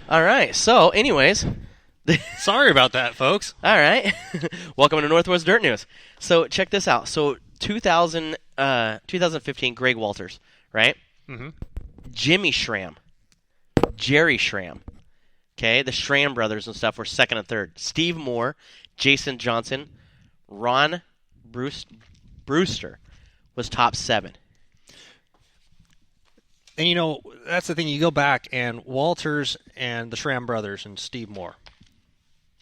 All right. So, anyways, Sorry about that, folks. all right. Welcome to Northwest Dirt News. So, check this out. So, 2015, Greg Walters, right? hmm Jimmy Schramm, Jerry Schramm. Okay, the Schramm brothers and stuff were second and third. Steve Moore, Jason Johnson, Ron Bruce, Brewster was top 7. And that's the thing. You go back and Walters and the Schramm brothers and Steve Moore,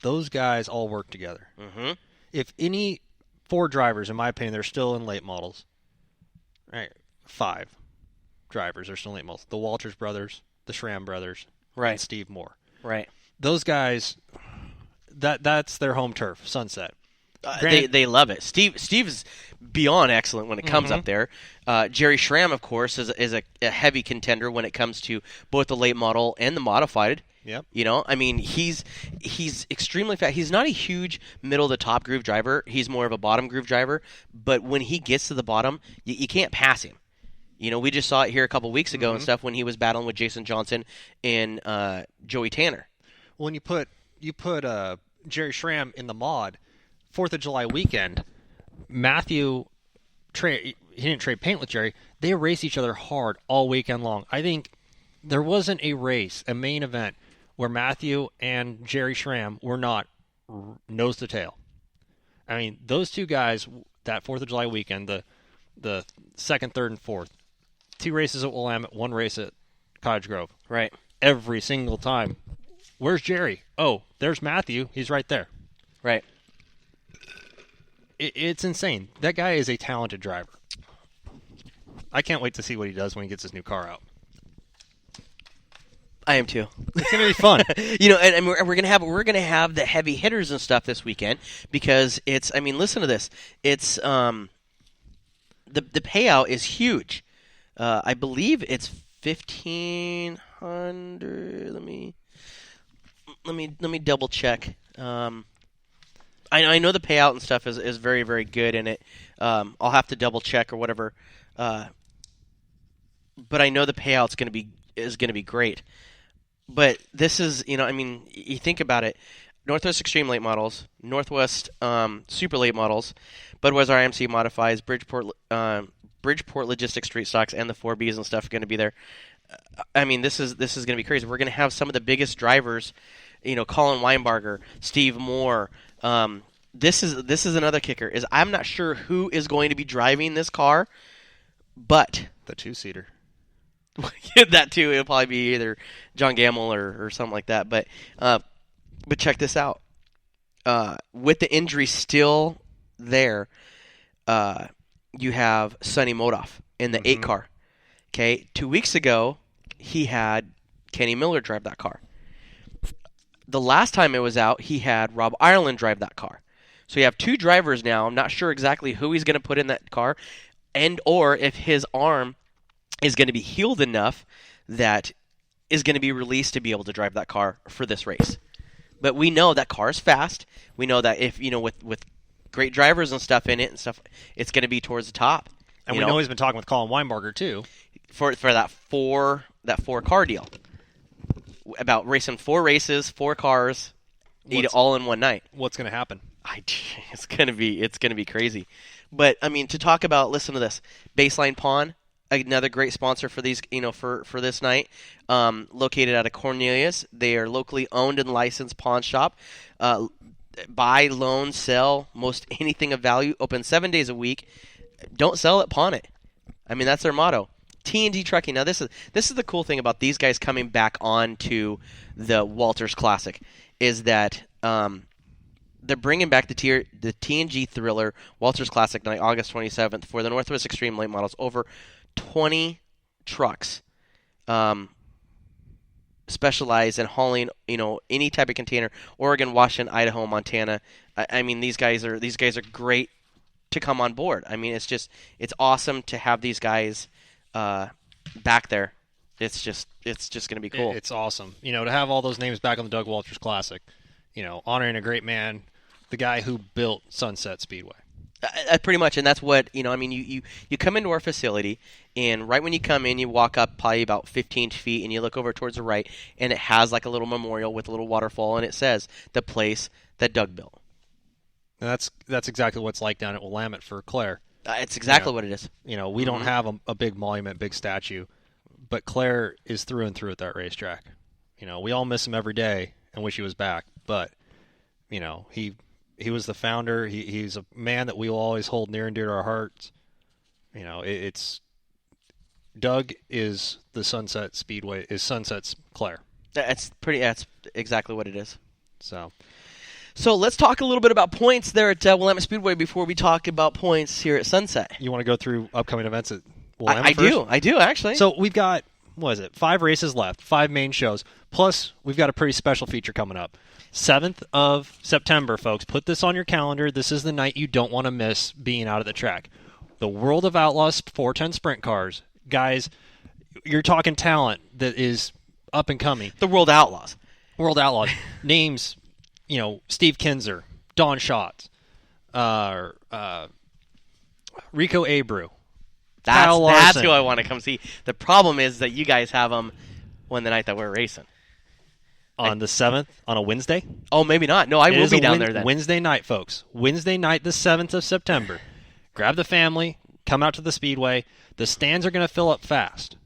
those guys all work together. Mm-hmm. If any 4 drivers, in my opinion, they're still in late models. Right, 5 drivers are still in late models. The Walters brothers, the Schramm brothers, Right. and Steve Moore. Right. Those guys, that's their home turf, Sunset. They love it. Steve's beyond excellent when it comes up there. Jerry Schramm, of course, is a heavy contender when it comes to both the late model and the modified. Yep. I mean, he's extremely fast. He's not a huge middle to top groove driver. He's more of a bottom groove driver. But when he gets to the bottom, you can't pass him. We just saw it here a couple weeks ago and stuff when he was battling with Jason Johnson and Joey Tanner. When you put Jerry Schramm in the mod, 4th of July weekend, Matthew he didn't trade paint with Jerry. They race each other hard all weekend long. I think there wasn't a race, a main event, where Matthew and Jerry Schramm were not nose to tail. I mean, those two guys, that 4th of July weekend, the second, third, and fourth, 2 races at Willamette, 1 race at Cottage Grove. Right. Every single time. Where's Jerry? Oh, there's Matthew. He's right there. Right. It's insane. That guy is a talented driver. I can't wait to see what he does when he gets his new car out. I am too. It's gonna be fun. And we're gonna have the heavy hitters and stuff this weekend because it's. I mean, listen to this. It's the payout is huge. I believe it's 1,500. Let me double check. I know the payout and stuff is very, very good in it. I'll have to double check or whatever. But I know the payout's is gonna be great. But this is, I mean, you think about it. Northwest Extreme late models, Northwest Super late models, Budweiser IMC modifies, Bridgeport Logistics Street Stocks, and the 4Bs and stuff are going to be there. I mean, this is going to be crazy. We're going to have some of the biggest drivers, Colin Weinbarger, Steve Moore. This is another kicker. Is I'm not sure who is going to be driving this car, but The 2-seater. that too. It'll probably be either John Gamble or something like that. But check this out. With the injury still there, you have Sonny Modoff in the 8 car. Okay, 2 weeks ago he had Kenny Miller drive that car. The last time it was out, he had Rob Ireland drive that car. So you have 2 drivers now. I'm not sure exactly who he's going to put in that car, and or if his arm is going to be healed enough that is going to be released to be able to drive that car for this race. But we know that car is fast. We know that if with great drivers and stuff in it and stuff, it's going to be towards the top. And we know he's been talking with Colin Weinbarger too for that 4 car deal about racing 4 races, 4 cars, all in one night. What's going to happen? It's going to be crazy. But I mean, to talk about, listen to this, Baseline Pawn. Another great sponsor for these, for this night. Located out of Cornelius, they are locally owned and licensed pawn shop. Buy, loan, sell most anything of value. Open 7 days a week. Don't sell it, pawn it. I mean, that's their motto. T&D Trucking. Now, this is the cool thing about these guys coming back on to the Walters Classic, is that they're bringing back the TNG Thriller Walters Classic night, August 27th, for the Northwest Extreme late models. Over 20 trucks specialize in hauling, any type of container. Oregon, Washington, Idaho, Montana. I mean, these guys are great to come on board. I mean, it's awesome to have these guys back there. It's just going to be cool. It's awesome, to have all those names back on the Doug Walters Classic. Honoring a great man, the guy who built Sunset Speedway. Pretty much, and that's what I mean, you come into our facility, and right when you come in, you walk up probably about 15 feet, and you look over towards the right, and it has like a little memorial with a little waterfall, and it says the place that Doug built. And that's exactly what it's like down at Willamette for Claire. It's exactly what it is. We don't have a big monument, big statue, but Claire is through and through at that racetrack. We all miss him every day and wish he was back, but he was the founder. He's a man that we will always hold near and dear to our hearts. It's Doug is the Sunset Speedway, is Sunset's Claire. That's exactly what it is. So let's talk a little bit about points there at Willamette Speedway before we talk about points here at Sunset. You want to go through upcoming events at Willamette first? I do actually. So we've got, 5 races left, 5 main shows, plus we've got a pretty special feature coming up. 7th of September, folks. Put this on your calendar. This is the night you don't want to miss being out at the track. The World of Outlaws 410 Sprint Cars. Guys, you're talking talent that is up and coming. The World Outlaws. World Outlaws. Names, Steve Kinzer, Don Schatz, Rico Abreu. That's who I want to come see. The problem is that you guys have them on the night that we're racing. On the 7th, on a Wednesday? Oh, maybe not. No, I will be down there then. Wednesday night, folks. Wednesday night, the 7th of September. Grab the family, come out to the Speedway. The stands are going to fill up fast.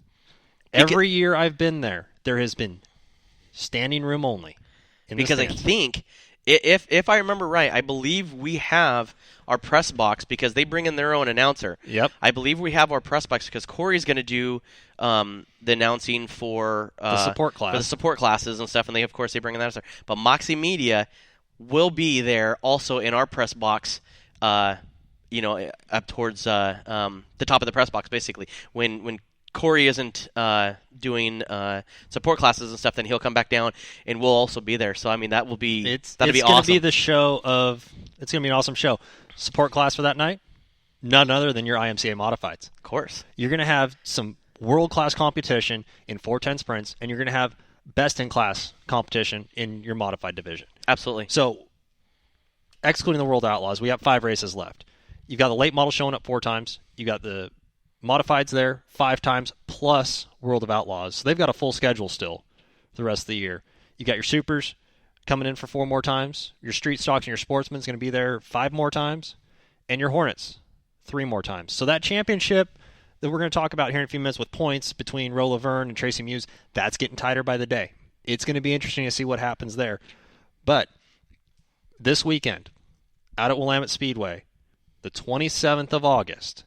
Every year I've been there, there has been standing room only. Because I think, if I remember right, I believe we have our press box because they bring in their own announcer. Yep. I believe we have our press box because Corey's going to do the announcing for the support class. For the support classes and stuff, and of course they bring in that. But Moxie Media will be there also in our press box. Up towards the top of the press box, basically. When Corey isn't doing support classes and stuff, then he'll come back down, and we'll also be there. So I mean, that'll be awesome. It's going to be the show of. It's going to be an awesome show. Support class for that night, none other than your IMCA Modifieds. Of course, you're going to have some world-class competition in 410 sprints, and you're going to have best-in-class competition in your modified division. Absolutely. So, excluding the World Outlaws, we have 5 races left. You've got the late model showing up 4 times. You got the modifieds there 5 times, plus World of Outlaws. So they've got a full schedule still for the rest of the year. You got your supers coming in for 4 more times. Your street stocks and your sportsmen's going to be there 5 more times. And your Hornets 3 more times. So that championship that we're going to talk about here in a few minutes with points between Ro Laverne and Tracy Muse, that's getting tighter by the day. It's going to be interesting to see what happens there. But this weekend, out at Willamette Speedway, the 27th of August.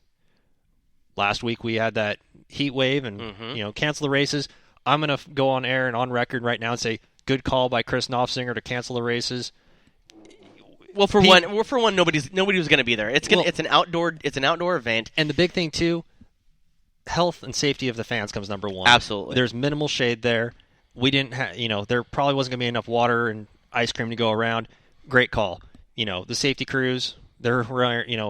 Last week we had that heat wave and cancel the races. I'm going to go on air and on record right now and say good call by Chris Knopfsinger to cancel the races. Well, for one, nobody was going to be there. It's an outdoor event. And the big thing too, health and safety of the fans comes number 1. Absolutely. There's minimal shade there. We didn't have, there probably wasn't going to be enough water and ice cream to go around. Great call. The safety crews. They're,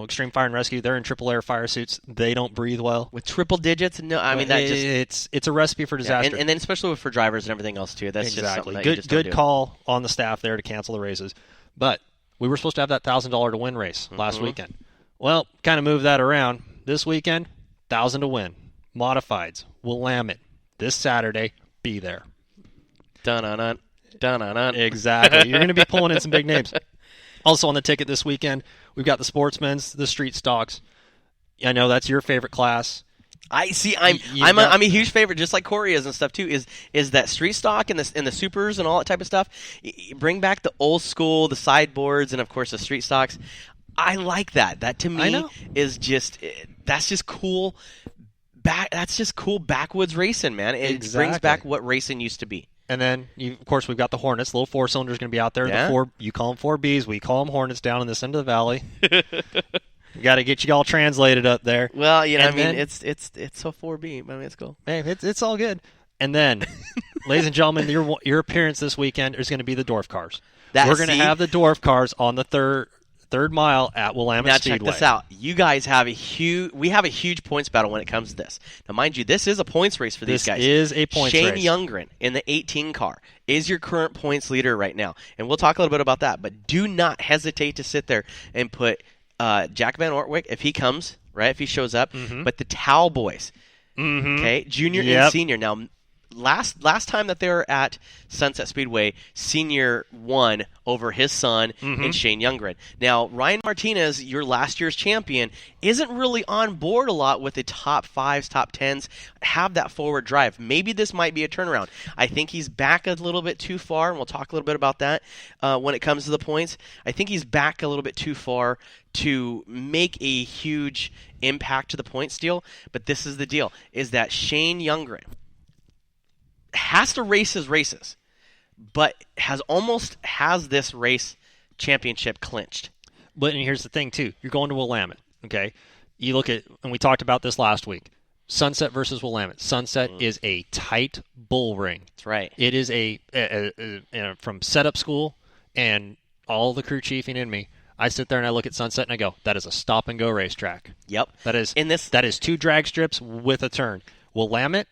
extreme fire and rescue. They're in triple air fire suits. They don't breathe well with triple digits. No, I mean that it's a recipe for disaster. And then especially for drivers and everything else too. That's exactly. Just something that good call on the staff there to cancel the races. But we were supposed to have that $1,000 to win race last weekend. Well, kind of moved that around. This weekend, $1,000 to win. Modifieds, Willamette, this Saturday. Be there. Dun-dun-dun. Exactly. You're going to be pulling in some big names. Also on the ticket this weekend, we've got the Sportsmen's, the Street Stocks. I know that's your favorite class. I see. I'm a huge favorite, just like Corey is and stuff too. Is that Street Stock and the supers and all that type of stuff? Bring back the old school, the sideboards, and of course the Street Stocks. I like that. That to me is just cool. That's just cool backwoods racing, man. It brings back what racing used to be. And then, of course, we've got the Hornets. The little 4-cylinder is going to be out there. Yeah. You call them 4Bs. We call them Hornets down in this end of the valley. We got to get you all translated up there. Well, it's so 4B. I mean, it's cool. Hey, it's all good. And then, ladies and gentlemen, your appearance this weekend is going to be the Dwarf Cars. We're going to have the Dwarf Cars on the third mile at Willamette Speedway. Now check this out. You guys have we have a huge points battle when it comes to this. Now, mind you, this is a points race for these guys. This is a points race. Shane Youngren in the 18 car is your current points leader right now, and we'll talk a little bit about that. But do not hesitate to sit there and put Jack Van Ortwijk, if he comes, right, if he shows up, Mm-hmm. but the Towel boys, okay, junior and senior. Now, last time that they were at Sunset Speedway, senior won over his son and Shane Youngren. Now, Ryan Martinez, your last year's champion, isn't really on board a lot with the top 5s, top 10s, have that forward drive. Maybe this might be a turnaround. I think he's back a little bit too far, and we'll talk a little bit about that when it comes to the points. I think he's back a little bit too far to make a huge impact to the point steal, but this is the deal, is that Shane Youngren has to race his races, but has this race championship clinched. But and here's the thing, too. You're going to Willamette, okay? You look at, and we talked about this last week, Sunset versus Willamette. Sunset is a tight bull ring. That's right. It is from setup school and all the crew chiefing in me, I sit there and I look at Sunset and I go, that is a stop-and-go racetrack. Yep. That is 2 drag strips with a turn. Willamette,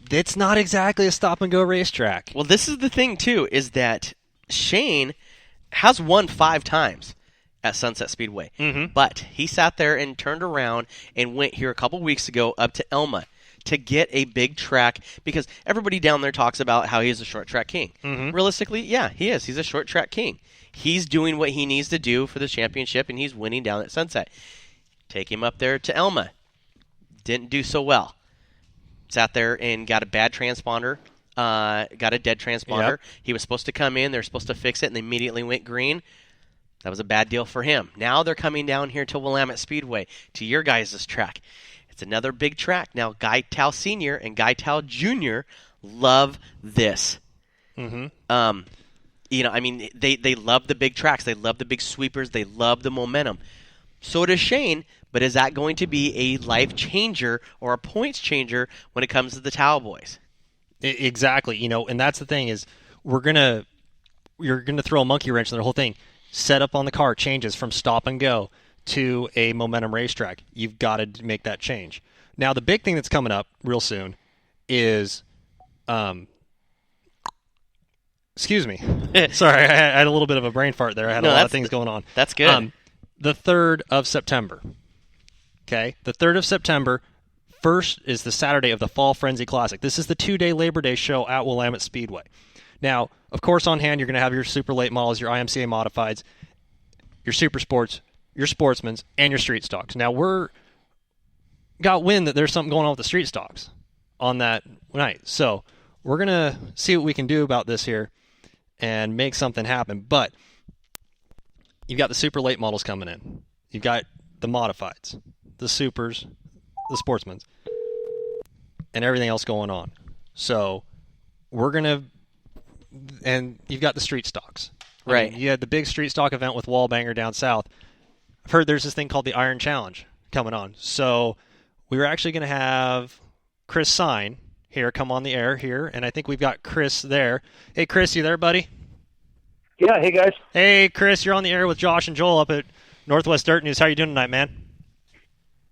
it's not exactly a stop-and-go racetrack. Well, this is the thing, too, is that Shane has won 5 times at Sunset Speedway. But he sat there and turned around and went here a couple weeks ago up to Elma to get a big track, because everybody down there talks about how he's a short track king. Realistically, yeah, he is. He's a short track king. He's doing what he needs to do for the championship, and he's winning down at Sunset. Take him up there to Elma. Didn't do so well. Sat there and got a bad transponder, got a dead transponder. Yep. He was supposed to come in. They were supposed to fix it, and they immediately went green. That was a bad deal for him. Now they're coming down here to Willamette Speedway, to your guys' track. It's another big track. Now, Guy Tao Sr. and Guy Tao Jr. love this. They love the big tracks. They love the big sweepers. They love the momentum. So does Shane, but is that going to be a life changer or a points changer when it comes to the Tao boys? Exactly. And that's the thing is you're gonna throw a monkey wrench in the whole thing. Setup on the car changes from stop and go to a momentum racetrack. You've got to make that change. Now, the big thing that's coming up real soon is, excuse me. Sorry, I had a little bit of a brain fart there. I had a lot of things going on. That's good. The 3rd of September. Okay? The 3rd of September, first is the Saturday of the Fall Frenzy Classic. This is the 2-day Labor Day show at Willamette Speedway. Now, of course, on hand, you're going to have your super late models, your IMCA modifieds, your super sports, your sportsmans, and your street stocks. Now, got wind that there's something going on with the street stocks on that night. So we're going to see what we can do about this here and make something happen. But you've got the super late models coming in. You've got the modifieds, the supers, the sportsmans, and everything else going on. So we're going to... And you've got the street stocks. Right. You had the big street stock event with Wallbanger down south. I've heard there's this thing called the Iron Challenge coming on. So we were actually going to have Chris Sign here come on the air here, and I think we've got Chris there. Hey, Chris, you there, buddy? Yeah, hey, guys. Hey, Chris, you're on the air with Josh and Joel up at Northwest Dirt News. How are you doing tonight, man?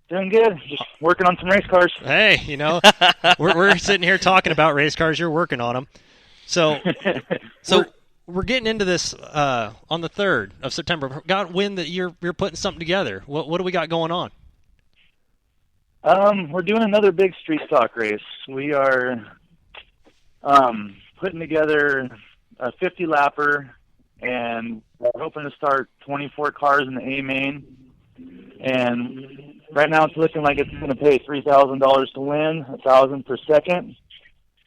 Doing good. Just working on some race cars. Hey, we're sitting here talking about race cars. You're working on them. So we're getting into this on the 3rd of September. Got wind that you're putting something together. What do we got going on? We're doing another big street stock race. We are putting together a 50-lapper, and we're hoping to start 24 cars in the A main. And right now it's looking like it's going to pay $3,000 to win, $1,000 per second,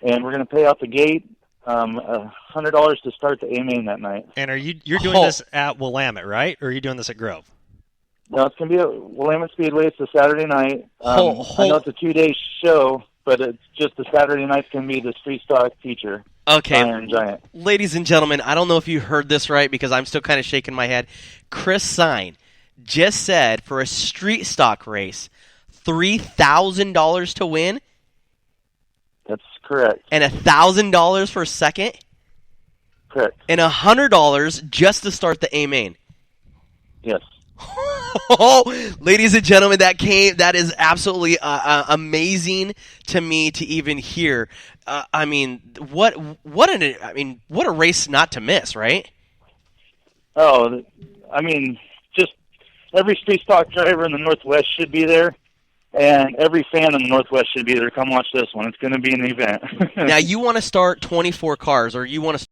and we're going to pay out the gate. $100 to start the A main that night. And you're doing this at Willamette, right? Or are you doing this at Grove? No, it's going to be at Willamette Speedway. It's a Saturday night. I know it's a 2-day show, but it's just the Saturday night's going to be the street stock feature. Okay, Iron Giant. Ladies and gentlemen, I don't know if you heard this right because I'm still kind of shaking my head. Chris Sign just said for a street stock race, $3,000 to win. That's correct. And $1,000 for a second. Correct. And $100 just to start the A main. Yes. Ladies and gentlemen, that is absolutely amazing to me to even hear. What a race not to miss, right? Oh, just every street stock driver in the Northwest should be there, and every fan in the Northwest should be there. Come watch this one. It's going to be an event. Now, you want to start 24 cars, or you want to